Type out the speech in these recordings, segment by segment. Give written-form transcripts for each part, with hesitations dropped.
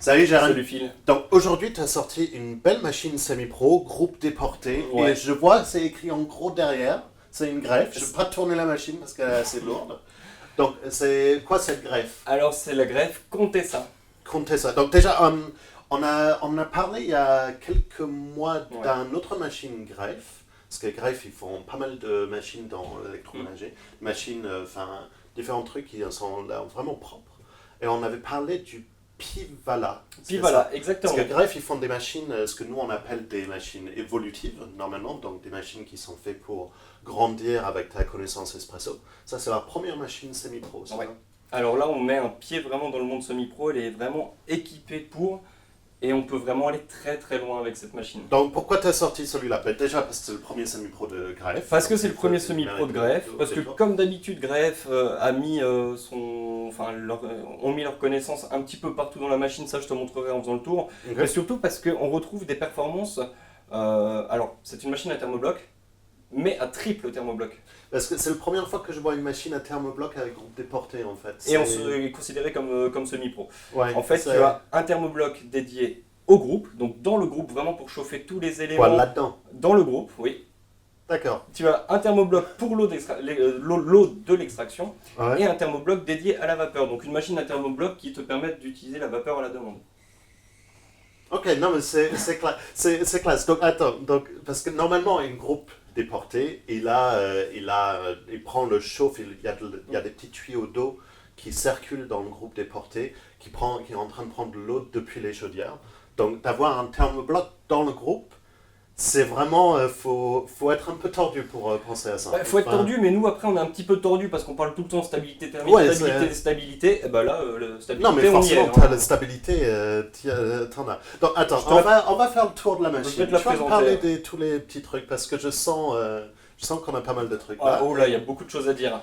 Salut Jérôme. Salut Phil. Donc aujourd'hui, tu as sorti une belle machine semi-pro, groupe déporté. Ouais. Et je vois, c'est écrit en gros derrière. C'est une greffe. Je ne vais pas tourner la machine parce qu'elle est assez lourde. Donc c'est quoi cette greffe? Alors c'est la greffe Contessa. Comptez ça. Donc déjà, on a parlé il y a quelques mois Ouais. d'une autre machine greffe. Parce que greffe, ils font pas mal de machines dans l'électroménager. Machines, enfin, différents trucs qui sont là vraiment propres. Et on avait parlé du Pivala. Puis C'est voilà, ça. exactement. Parce que greffe, ils font des machines, ce que nous on appelle des machines évolutives, normalement. Donc des machines qui sont faites pour grandir avec ta connaissance espresso. Ça, c'est la première machine semi-pro. c'est Ouais. ça? Alors là on met un pied vraiment dans le monde semi-pro, elle est vraiment équipée pour, et on peut vraiment aller très très loin avec cette machine. Donc pourquoi tu as sorti celui-là? Ben, déjà parce que c'est le premier semi-pro de greffe. Parce que Donc, c'est le premier semi-pro de Greffe, parce que comme d'habitude Greffe a mis ont mis leur connaissance un petit peu partout dans la machine, ça je te montrerai en faisant le tour. Ok. Mais surtout parce qu'on retrouve des performances, alors c'est une machine à thermobloc, mais à triple thermobloc. Parce que c'est la première fois que je vois une machine à thermobloc avec groupe déporté en fait. Et on C'est- est considéré comme semi-pro. Ouais, En fait, c'est- tu as un thermobloc dédié au groupe, donc dans le groupe, vraiment pour chauffer tous les éléments Quoi, là-dedans? dans le groupe, oui. D'accord. Tu as un thermobloc pour l'eau de l'extraction Ouais. et un thermobloc dédié à la vapeur. Donc une machine à thermobloc qui te permet d'utiliser la vapeur à la demande. Ok, non mais c'est c'est classe. Donc attends, donc, parce que normalement un groupe déporté, il prend le chauffe, il y a des petits tuyaux d'eau qui circulent dans le groupe déporté, qui est en train de prendre de l'eau depuis les chaudières. Donc d'avoir un thermobloc dans le groupe, c'est vraiment, faut être un peu tordu pour penser à ça. Il faut être Enfin, tordu, mais nous après on est un petit peu tordu parce qu'on parle tout le temps stabilité thermique, Ouais, stabilité. Et ben là, la stabilité, Non mais on y est. forcément, hein. tu as la stabilité, t'en as. Donc attends, Je te la- on va faire le tour de la Je machine. vais te la Tu vas me présenter. parler de tous les petits trucs parce que je sens qu'on a pas mal de trucs. Ah, oh là, il y a beaucoup de choses à dire.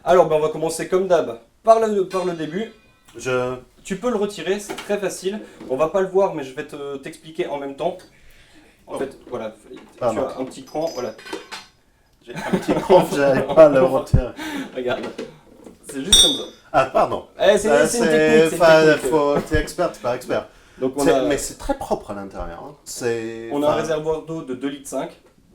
Alors, ben, on va commencer comme d'hab par le début. Je... Tu peux le retirer, c'est très facile. On va pas le voir, mais je vais t'expliquer en même temps. En Oh. fait, voilà, tu Pardon. as un petit cran, voilà. J'ai un petit prof, j'arrive pas à le retirer. Regarde, c'est juste comme ça. Ah, pardon. C'est une technique, c'est une technique. T'es expert, t'es pas expert. Donc on a, Mais c'est très propre à l'intérieur. Hein. on a un réservoir d'eau de 2,5 litres,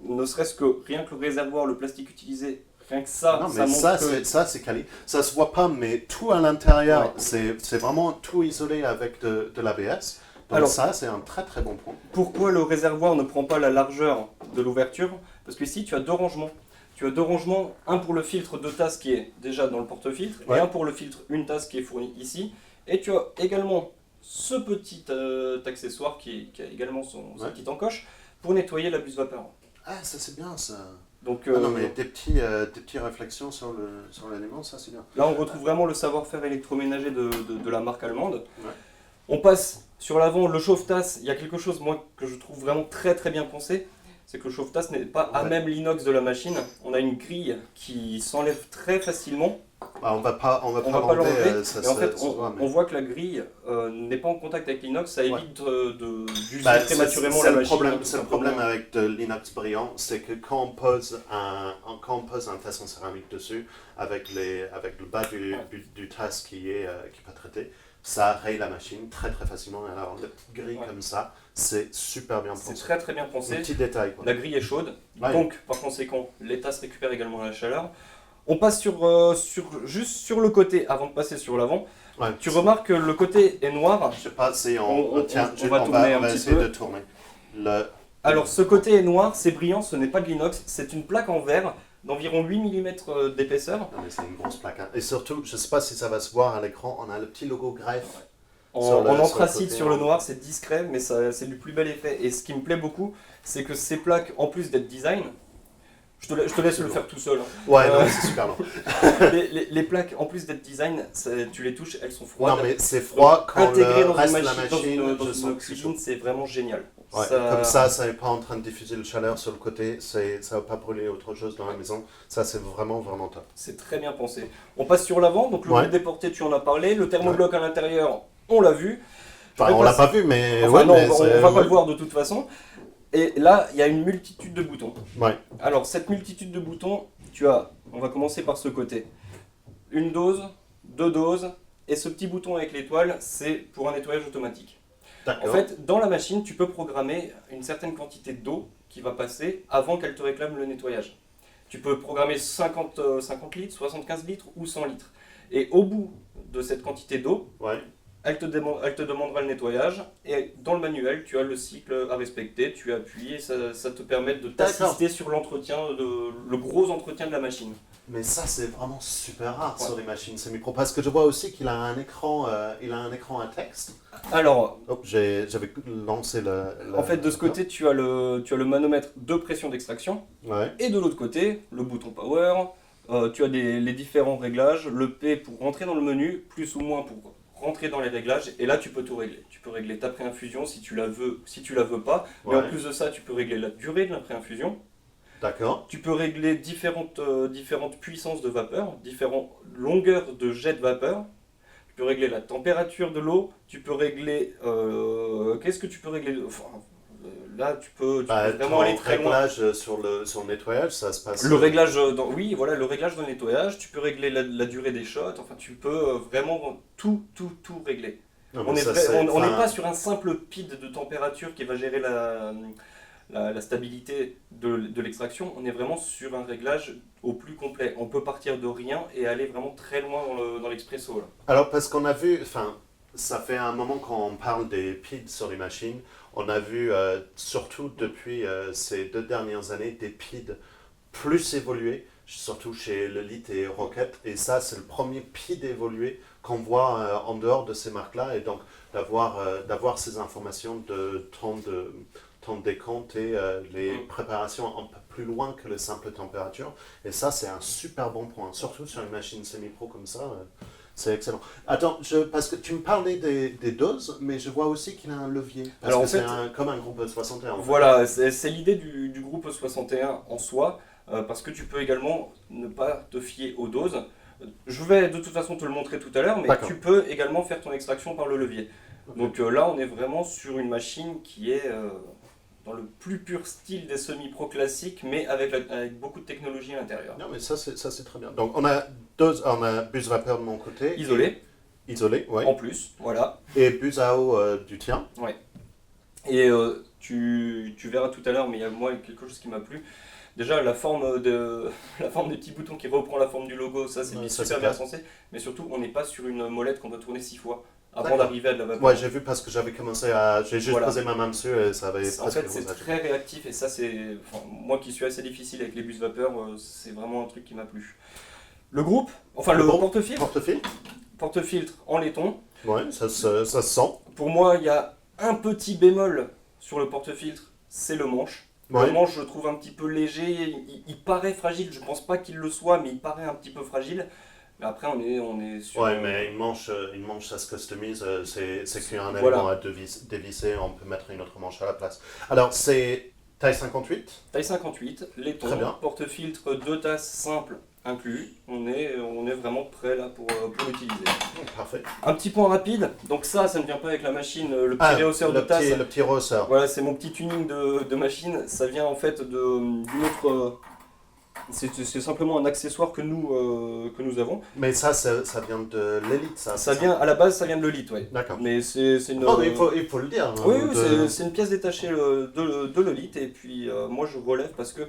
ne serait-ce que rien que le réservoir, le plastique utilisé, rien que ça, Non, ça mais montre que... ça c'est quali. Ça se voit pas, mais tout à l'intérieur, Ouais. c'est vraiment tout isolé avec de l'ABS. Donc Alors- ça, c'est un très très bon point. Pourquoi le réservoir ne prend pas la largeur de l'ouverture? Parce que ici, tu as deux rangements. Tu as deux rangements, un pour le filtre de tasse qui est déjà dans le porte-filtre, Ouais. et un pour le filtre une tasse qui est fourni ici. Et tu as également ce petit accessoire qui a également sa Ouais. petite encoche pour nettoyer la buse vapeur. Ah, ça c'est bien ça. Donc Ah non, mais des petits réflexions sur l'élément, ça c'est bien. là, on retrouve vraiment le savoir-faire électroménager de la marque allemande. Ouais. On passe sur l'avant, le chauffe-tasse. Il y a quelque chose, moi, que je trouve vraiment très très bien pensé. C'est que le chauffe-tasse n'est pas à Ouais. même l'inox de la machine. On a une grille qui s'enlève très facilement. Bah, on va pas On va pas l'enlever, l'enlever. ça Et en fait, se voit, mais- on voit que la grille n'est pas en contact avec l'inox. Ça évite d'user Bah, prématurément c'est la le machine. problème, tout c'est le simplement. problème avec de l'inox brillant, c'est que quand on pose un tasse en céramique dessus, avec le bas du tasse qui est pas traité, ça raye la machine très très facilement. Alors le petit grille Ouais. comme ça, c'est super bien C'est pensé. très très bien Un pensé. petit détail quoi. La grille est chaude, Ouais. donc par conséquent, les tasses récupèrent également la chaleur. On passe juste sur le côté avant de passer sur l'avant. Ouais. Tu remarques que le côté est noir. Je sais pas si On tiens, va tourner un on va petit essayer peu. de tourner. Le, Alors ce côté est noir, c'est brillant, ce n'est pas de l'inox, c'est une plaque en verre d'environ 8 mm d'épaisseur. Non, mais c'est une grosse plaque. Hein. Et surtout, je sais pas si ça va se voir à l'écran, on a le petit logo greffe. En, Sur le- en sur le anthracite côté, sur le hein. noir, c'est discret, mais c'est du plus bel effet. Et ce qui me plaît beaucoup, c'est que ces plaques, en plus d'être design, je te laisse le faire tout seul. Hein. Ouais, non, c'est super long. Les plaques, en plus d'être design, tu les touches, elles sont froides. Non, mais c'est froid quand Intégré le dans reste une de la machine, machine, dans je une sens que c'est oxygène, chaud. c'est vraiment génial. Ouais, comme ça n'est pas en train de diffuser le chaleur sur le côté, ça va pas brûler autre chose dans la maison. Ça, c'est vraiment, vraiment top. C'est très bien pensé. On passe sur l'avant, donc le Ouais. groupe déporté, tu en as parlé. Le thermobloc à l'intérieur, on l'a vu. Enfin, on l'a pas vu, mais... Enfin, ouais, non, mais on c'est- va pas ouais. le voir de toute façon. Et là, il y a une multitude de boutons. Ouais. Alors, cette multitude de boutons, tu as, on va commencer par ce côté. Une dose, deux doses, et ce petit bouton avec l'étoile, c'est pour un nettoyage automatique. D'accord. En fait, dans la machine, tu peux programmer une certaine quantité d'eau qui va passer avant qu'elle te réclame le nettoyage. Tu peux programmer 50 litres, 75 litres ou 100 litres. Et au bout de cette quantité d'eau, Ouais. elle te demandera le nettoyage. Et dans le manuel, tu as le cycle à respecter. Tu appuies et ça te permet de t'assister sur l'entretien, le gros entretien de la machine. Mais ça, c'est vraiment super rare Ouais. sur les machines semi-pro. Parce que je vois aussi qu'il a un écran, à texte. Alors, Oh, j'avais lancé en fait, de ce côté, tu as le manomètre de pression d'extraction. Ouais. Et de l'autre côté, le bouton power. Tu as les différents réglages. Le P pour rentrer dans le menu, plus ou moins pour rentrer dans les réglages. Et là, tu peux tout régler. Tu peux régler ta préinfusion si tu la veux, si tu la veux pas. Mais Ouais. en plus de ça, tu peux régler la durée de la préinfusion. D'accord. Tu peux régler différentes puissances de vapeur, différentes longueurs de jet de vapeur. Tu peux régler la température de l'eau. Tu peux régler... qu'est-ce que tu peux régler enfin, là, tu peux vraiment aller très loin. Réglage sur le nettoyage, ça se passe. Le réglage, oui, voilà, le réglage dans le nettoyage. Tu peux régler la durée des shots. Enfin, tu peux vraiment tout régler. Non, mais On ça, n'est enfin, pas sur un simple PID de température qui va gérer la stabilité de l'extraction. On est vraiment sur un réglage au plus complet. On peut partir de rien et aller vraiment très loin dans l'expresso. Là. Alors, parce qu'on a vu, enfin, ça fait un moment qu'on parle des PID sur les machines. On a vu, surtout depuis ces 2 dernières années, des PID plus évolués, surtout chez Lelite et Rocket. Et ça, c'est le premier PID évolué qu'on voit en dehors de ces marques-là. Et donc, d'avoir ces informations de temps de décompte et les préparations un peu plus loin que les simples températures. Et ça, c'est un super bon point, surtout sur une machine semi-pro comme ça. C'est excellent. Attends, parce que tu me parlais des doses, mais je vois aussi qu'il a un levier. Parce Alors, que en fait, c'est comme un groupe 61. En fait. Voilà, c'est l'idée du groupe 61 en soi, parce que tu peux également ne pas te fier aux doses. Je vais de toute façon te le montrer tout à l'heure, mais D'accord. tu peux également faire ton extraction par le levier. Ok. Donc là, on est vraiment sur une machine qui est dans le plus pur style des semi-pro classiques, mais avec beaucoup de technologie à l'intérieur. Non, mais ça, c'est très bien. Donc, on a bus vapeur de mon côté. Isolé, Isolé, oui. en plus, voilà. Et bus à eau du tien. Et tu verras tout à l'heure, mais il y a moi quelque chose qui m'a plu. Déjà, la forme des petits boutons qui reprend la forme du logo, ça c'est Ouais, ça, super c'est bien classe. pensé. Mais surtout, on n'est pas sur une molette qu'on doit tourner 6 fois avant D'accord. d'arriver à de la vapeur. Ouais, j'ai vu parce que j'avais commencé à. J'ai juste Voilà. posé ma main dessus et ça avait En presque fait, c'est rosage. très réactif et ça, moi qui suis assez difficile avec les bus vapeur, c'est vraiment un truc qui m'a plu. Le groupe, enfin le Bon, porte-filtre, porte-filtre. en laiton. Ouais, ça se sent. Pour moi, il y a un petit bémol sur le porte-filtre, c'est le manche. Ouais. Le manche, je le trouve un petit peu léger, il paraît fragile, je pense pas qu'il le soit, mais il paraît un petit peu fragile. Mais après, on est sur... Ouais, mais une manche, ça se customise. C'est qu'il y a un Voilà. élément à dévisser, on peut mettre une autre manche à la place. Alors, c'est taille 58. Taille 58, laiton, Très bien. porte-filtre, 2 tasses simples inclus. On est vraiment prêt là pour l'utiliser. Parfait. Un petit point rapide, donc ça ne vient pas avec la machine, le petit réhausseur de tasse. Le petit rehausseur. Voilà, c'est mon petit tuning de machine. Ça vient en fait d'une autre. C'est simplement un accessoire que nous avons. Mais ça vient de l'élite, ça. Ça vient, à la base, ça vient de l'Elite, ouais. D'accord. Mais c'est une. Oh, mais il faut le dire. hein, Oui, de- c'est une pièce détachée de l'Elite. Et puis moi je relève parce que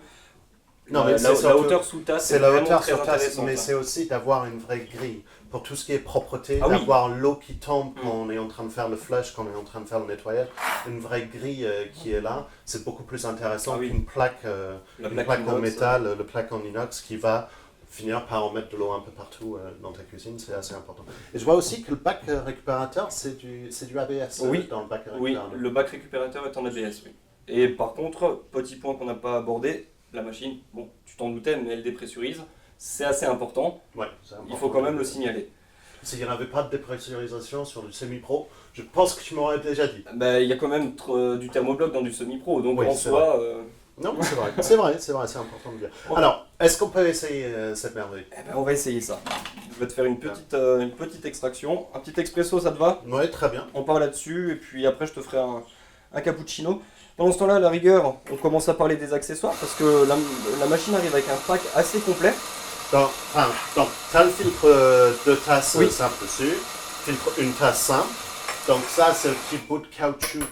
Non, mais c'est la surtout- hauteur sous tasse C'est est la vraiment hauteur très sur tasse, intéressante. mais c'est aussi d'avoir une vraie grille. Pour tout ce qui est propreté, Ah oui. d'avoir l'eau qui tombe quand on est en train de faire le flush, quand on est en train de faire le nettoyage, une vraie grille qui est là, c'est beaucoup plus intéressant Ah oui. qu'une plaque, La une plaque plaque en inox, métal, le plaque en inox qui va finir par en mettre de l'eau un peu partout dans ta cuisine, c'est assez important. Et je vois aussi que le bac récupérateur, c'est du ABS Oui. dans le bac Oui, récupérateur. le bac récupérateur est en ABS, oui. Et par contre, petit point qu'on n'a pas abordé, la machine, bon, tu t'en doutais, mais elle dépressurise. C'est assez important, Ouais, c'est important. il faut quand même le signaler. S'il n'y en avait pas de dépressurisation sur du semi-pro, je pense que tu m'aurais déjà dit. Bah, il y a quand même du thermobloc dans du semi-pro, donc Oui, en c'est soi, Non, mais c'est vrai, c'est important de dire. Bon. Alors, est-ce qu'on peut essayer cette merveille? eh ben, on va essayer ça. Je vais te faire une petite extraction. Un petit expresso, ça te va? Oui, très bien. On part là-dessus, et puis après je te ferai un cappuccino. Pendant ce temps-là, à la rigueur, on commence à parler des accessoires, parce que la machine arrive avec un pack assez complet. Donc, tu as le filtre de tasse Oui. simple dessus, une tasse simple, Donc ça, c'est le petit bout de caoutchouc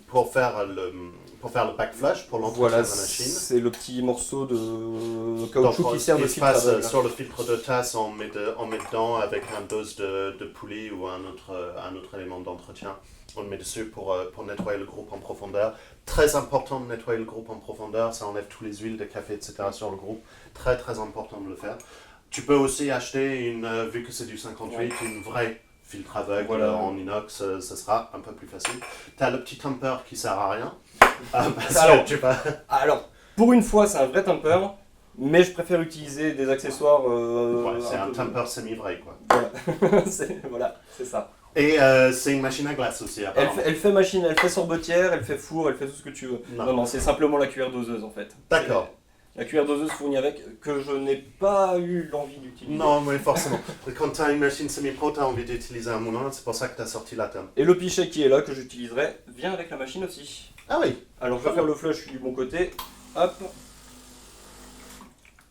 pour faire le backflash, pour l'entretien Voilà, de la machine. c'est le petit morceau de Donc, caoutchouc qui sert de il se filtre à passe vague. sur le filtre de tasse, on met dedans avec un dose de poulie ou un autre élément d'entretien. On le met dessus pour nettoyer le groupe en profondeur. Très important de nettoyer le groupe en profondeur, ça enlève tous les huiles de café, etc. sur le groupe. Très très important de le faire. Tu peux aussi acheter, vu que c'est du 58, une vraie filtre aveugle Voilà. en inox, ça sera un peu plus facile. Tu as le petit tamper qui sert à rien. Parce Alors, que tu vas... Alors, pour une fois, c'est un vrai tamper, mais je préfère utiliser des accessoires. Ouais, c'est un peu- tamper semi-vrai, quoi. Voilà, voilà, c'est ça. Et c'est une machine à glace aussi, Elle apparemment. fait, elle fait machine, elle fait sorbetière, elle fait four, elle fait tout ce que tu veux. Non. Non, c'est simplement la cuillère doseuse en fait. D'accord. C'est la cuillère doseuse fournie avec, que je n'ai pas eu l'envie d'utiliser. Non, mais forcément. Quand tu as une machine semi-pro, tu as envie d'utiliser un moulin, c'est pour ça que tu as sorti la terme. Et le pichet qui est là, que j'utiliserai, vient avec la machine aussi. Ah oui. Alors je vais faire le flush, je suis du bon côté. Hop.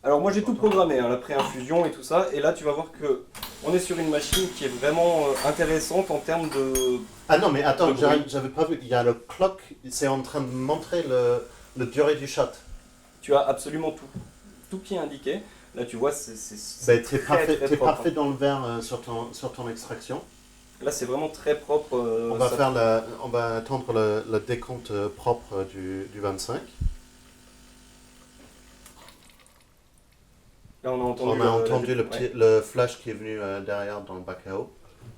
Alors moi j'ai tout programmé, hein, la pré-infusion et tout ça. Et là tu vas voir que on est sur une machine qui est vraiment intéressante en termes de... Ah non, mais attends, Le bruit. j'avais pas vu. Il y a le clock, c'est en train de montrer le durée du shot. Tu as absolument tout. Tout qui est indiqué. Là tu vois, c'est Ben, t'es très, très t'es propre. parfait dans le verre sur ton extraction. Là c'est vraiment très propre. On va attendre le décompte propre du 25. Là on a entendu, On a entendu ouais. le flash qui est venu derrière dans le bac à eau.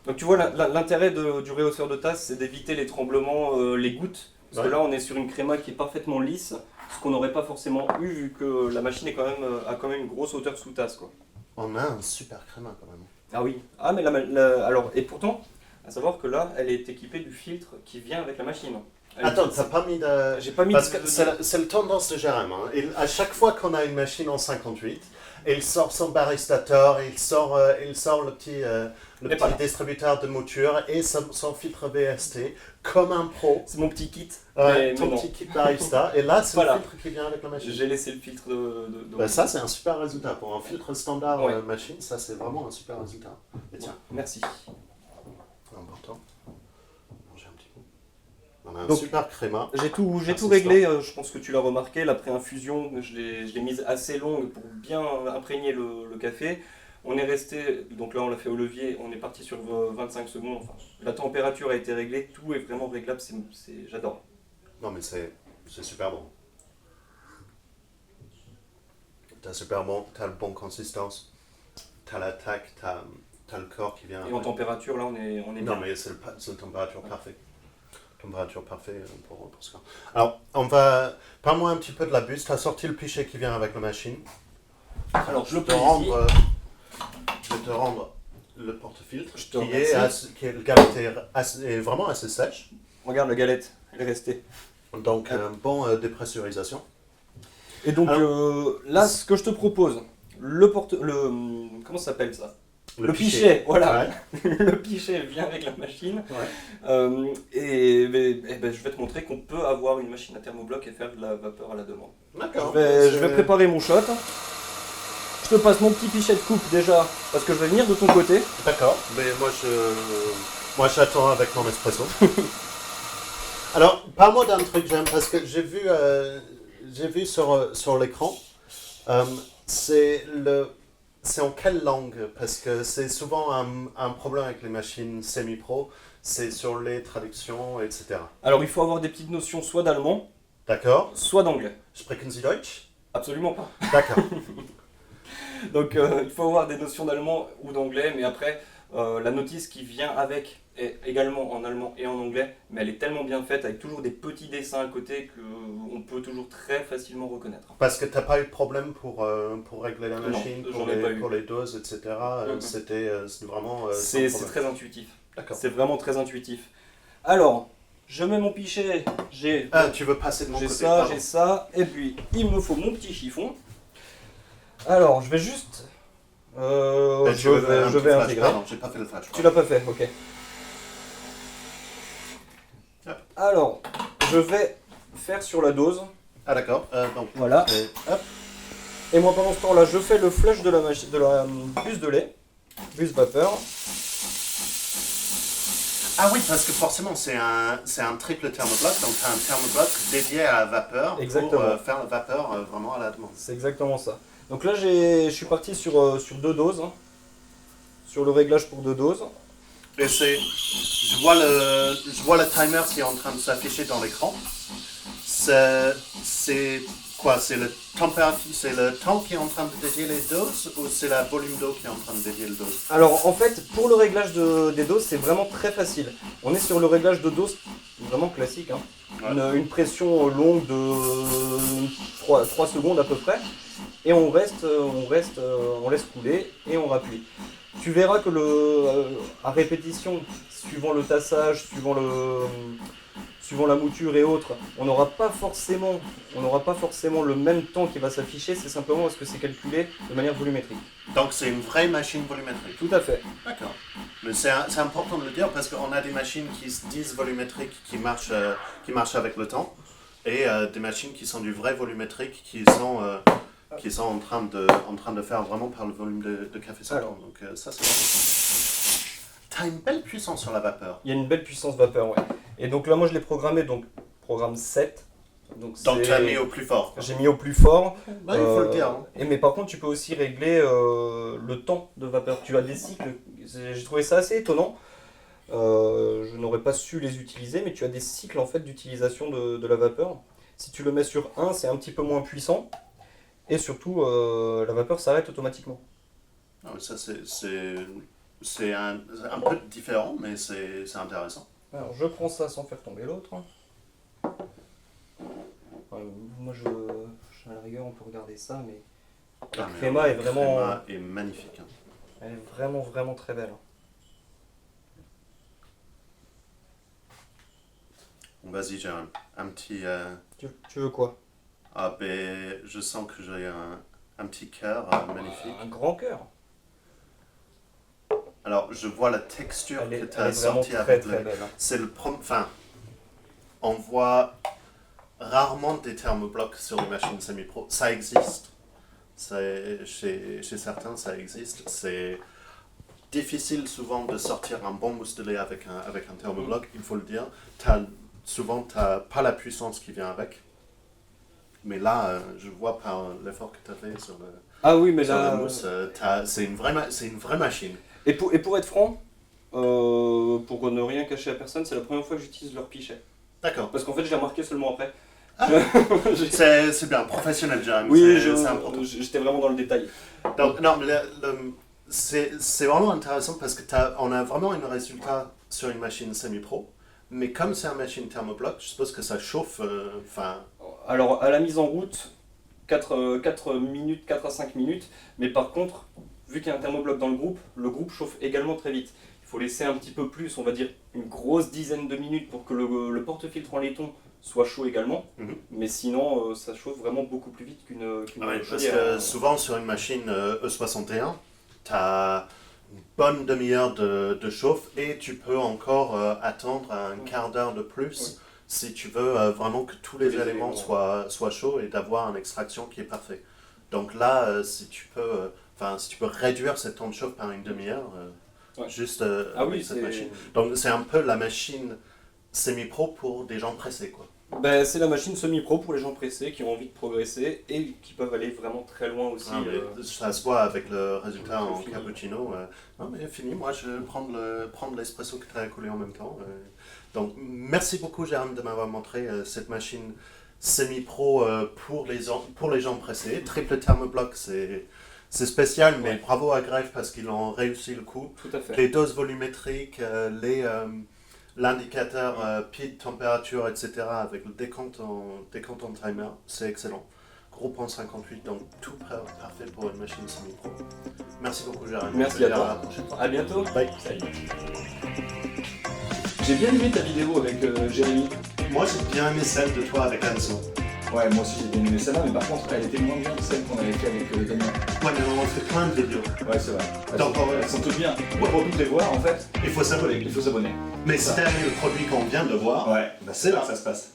Donc tu vois, l'intérêt du réhausseur de tasse, c'est d'éviter les tremblements, les gouttes. Parce Ouais. que là, on est sur une créma qui est parfaitement lisse, ce qu'on n'aurait pas forcément eu vu que la machine est a quand même une grosse hauteur sous tasse, quoi. On a un super créma quand même. Ah oui. Ah mais alors, et pourtant, à savoir que là, elle est équipée du filtre qui vient avec la machine. Attends, t'as pas mis de... J'ai pas mis Parce de... que c'est le tendance de Jérém. Hein. À chaque fois qu'on a une machine en 58, il sort son baristateur, il sort le petit distributeur de mouture et son filtre BST comme un pro. C'est mon petit kit. Ton non. petit kit barista. Et là, c'est Voilà. le filtre qui vient avec la machine. J'ai laissé le filtre de... Ben, ça, c'est un super résultat. Pour un filtre standard Ouais. machine, ça, c'est vraiment un super résultat. Et tiens, Merci. c'est important. Manger un petit coup. On a un Donc, super créma. J'ai tout c'est réglé, je pense que tu l'as remarqué, la pré-infusion, je l'ai mise assez longue pour bien imprégner le café. On est resté, donc là on l'a fait au levier, on est parti sur 25 secondes, enfin, la température a été réglée, tout est vraiment réglable, j'adore. Non, mais c'est super bon. T'as super bon, t'as le bon consistance, t'as l'attaque, t'as le corps qui vient. Et en avec. température là on est Non, bien. mais c'est la température parfaite. Température parfaite pour ce cas. Alors, parle-moi un petit peu de la buse. T'as sorti le pichet qui vient avec la machine. Alors je le te pose ici. rendre, je vais te rendre le porte-filtre Je te qui est, remercie. le galette est vraiment assez sèche. Regarde la galette, elle est restée. Donc, bon dépressurisation. Et donc là ce que je te propose, comment ça s'appelle ça? Le pichet, voilà. Ouais. Le pichet vient avec la machine. Ouais. Je vais te montrer qu'on peut avoir une machine à thermobloc et faire de la vapeur à la demande. D'accord. Je vais préparer mon shot. Je te passe mon petit pichet de coupe déjà, parce que je vais venir de ton côté. D'accord. Mais moi j'attends avec mon espresso. Alors, parle-moi d'un truc, j'aime, parce que j'ai vu sur l'écran, c'est en quelle langue? Parce que c'est souvent un problème avec les machines semi-pro, c'est sur les traductions, etc. Alors il faut avoir des petites notions soit d'allemand, D'accord? soit d'anglais. Sprechen Sie Deutsch? Absolument pas. D'accord. Donc il faut avoir des notions d'allemand ou d'anglais, mais après la notice qui vient avec est également en allemand et en anglais, mais elle est tellement bien faite avec toujours des petits dessins à côté qu'on peut toujours très facilement reconnaître. Parce que tu n'as pas eu de problème pour régler la Non, machine, j'en ai pas eu. pour les doses, etc. C'était vraiment... C'est sans problème. très intuitif. D'accord. C'est vraiment très intuitif. Alors, je mets mon pichet, j'ai Tu veux passer de mon côté? ça, pardon. j'ai ça, et puis il me faut mon petit chiffon. Alors, je vais juste... je vais intégrer. Pardon, j'ai pas fait le flash. Tu l'as pas fait, ok. Hop. Alors, je vais faire sur la dose. Ah d'accord, donc... Voilà. Hop. Et moi pendant ce temps-là, je fais le flush de la buse de lait, buse vapeur. Ah oui, parce que forcément, c'est un triple thermobloc, donc tu as un thermobloc dédié à la vapeur Exactement. pour faire la vapeur vraiment à la demande. C'est exactement ça. Donc là, je suis parti sur 2 doses, hein, sur le réglage pour 2 doses. Et je vois le timer qui est en train de s'afficher dans l'écran. C'est quoi? C'est le temps qui est en train de dédier les doses ou c'est la volume d'eau qui est en train de dédier le dose? Alors en fait, pour le réglage des doses, c'est vraiment très facile. On est sur le réglage de dose vraiment classique, hein. Ouais. Une pression longue de 3 secondes à peu près. Et on laisse couler et on rappuie. Tu verras que à répétition, suivant le tassage, suivant la mouture et autres, on n'aura pas forcément le même temps qui va s'afficher, c'est simplement parce que c'est calculé de manière volumétrique. Donc c'est une vraie machine volumétrique. Tout à fait. D'accord. Mais c'est important de le dire parce qu'on a des machines qui se disent volumétriques qui marchent avec le temps et des machines qui sont du vrai volumétrique qui sont en train de faire vraiment par le volume de café sortant. Donc ça c'est vraiment. T'as une belle puissance sur la vapeur. Il y a une belle puissance vapeur, ouais. Et donc là, moi je l'ai programmé, donc programme 7. Donc tu as mis au plus fort. J'ai mis au plus fort. Bah, il faut le dire. Hein. Mais par contre, tu peux aussi régler le temps de vapeur. Tu as des cycles, j'ai trouvé ça assez étonnant. Je n'aurais pas su les utiliser, mais tu as des cycles en fait d'utilisation de la vapeur. Si tu le mets sur 1, c'est un petit peu moins puissant. Et surtout, la vapeur s'arrête automatiquement. Ah, ça c'est un peu différent, mais c'est intéressant. Alors, je prends ça sans faire tomber l'autre. Moi, à la rigueur, on peut regarder ça, mais la créma est vraiment... La créma est magnifique. Hein. Elle est vraiment, vraiment très belle. Vas-y, j'ai un petit... Tu veux quoi? Ah ben, je sens que j'ai un petit cœur magnifique. Un grand cœur. Alors, je vois la texture que tu as sortie sortie avec très belle. C'est enfin, on voit rarement des thermoblocs sur les machines semi-pro. Ça existe. Chez certains, ça existe. C'est difficile souvent de sortir un bon mousse de lait avec un thermobloc, il faut le dire. Souvent, tu n'as pas la puissance qui vient avec. Mais là, je vois par l'effort que tu as fait sur la mousse, c'est une vraie machine. Et pour être franc, pour ne rien cacher à personne, c'est la première fois que j'utilise leur pichet. D'accord. Parce qu'en fait, je l'ai remarqué seulement après. Ah, c'est bien, professionnel, Jeremy. Oui, c'est important. J'étais vraiment dans le détail. Donc, non, c'est vraiment intéressant parce qu'on a vraiment un résultat sur une machine semi-pro. Mais comme c'est une machine thermobloc, je suppose que ça chauffe. Alors, à la mise en route, 4 minutes, 4 à 5 minutes. Mais par contre, vu qu'il y a un thermobloc dans le groupe chauffe également très vite. Il faut laisser un petit peu plus, on va dire une grosse dizaine de minutes pour que le porte-filtre en laiton soit chaud également. Mm-hmm. Mais sinon, ça chauffe vraiment beaucoup plus vite qu'une chaudière. Parce que souvent sur une machine E61, tu as une bonne demi-heure de chauffe et tu peux encore attendre un quart d'heure de plus si tu veux vraiment que tous les éléments soient chauds et d'avoir une extraction qui est parfaite. Donc là, si tu peux réduire ce temps de chauffe par une demi-heure, juste avec cette machine. Donc c'est un peu la machine semi-pro pour des gens pressés, quoi. Ben, c'est la machine semi-pro pour les gens pressés qui ont envie de progresser et qui peuvent aller vraiment très loin aussi. Ça se voit avec le résultat en cappuccino. Non mais fini, moi je vais prendre l'espresso que tu as coulé en même temps. Donc merci beaucoup Jérôme de m'avoir montré cette machine semi-pro pour les gens pressés. Triple thermobloc, c'est spécial, mais bravo à Greif parce qu'ils ont réussi le coup. Tout à fait. Les doses volumétriques, l'indicateur PID, température, etc. avec le décompte en timer, c'est excellent. Groupe en 58, donc tout parfait pour une machine semi-pro. Merci beaucoup Gérard. Merci à toi. À la prochaine fois. À bientôt. Bye. Salut. J'ai bien aimé ta vidéo avec Jérémy. Moi j'ai bien aimé celle de toi avec Anso. Ouais, moi aussi j'ai bien aimé celle-là, mais par contre elle était moins bien que celle qu'on avait fait avec Damien. Ouais, mais on fait plein de vidéos. Ouais, c'est vrai. Elles sont toutes bien. Pour toutes les voir, en fait, il faut s'abonner. il faut s'abonner. Mais si t'as aimé le produit qu'on vient de voir, ouais, bah c'est là que ça se passe.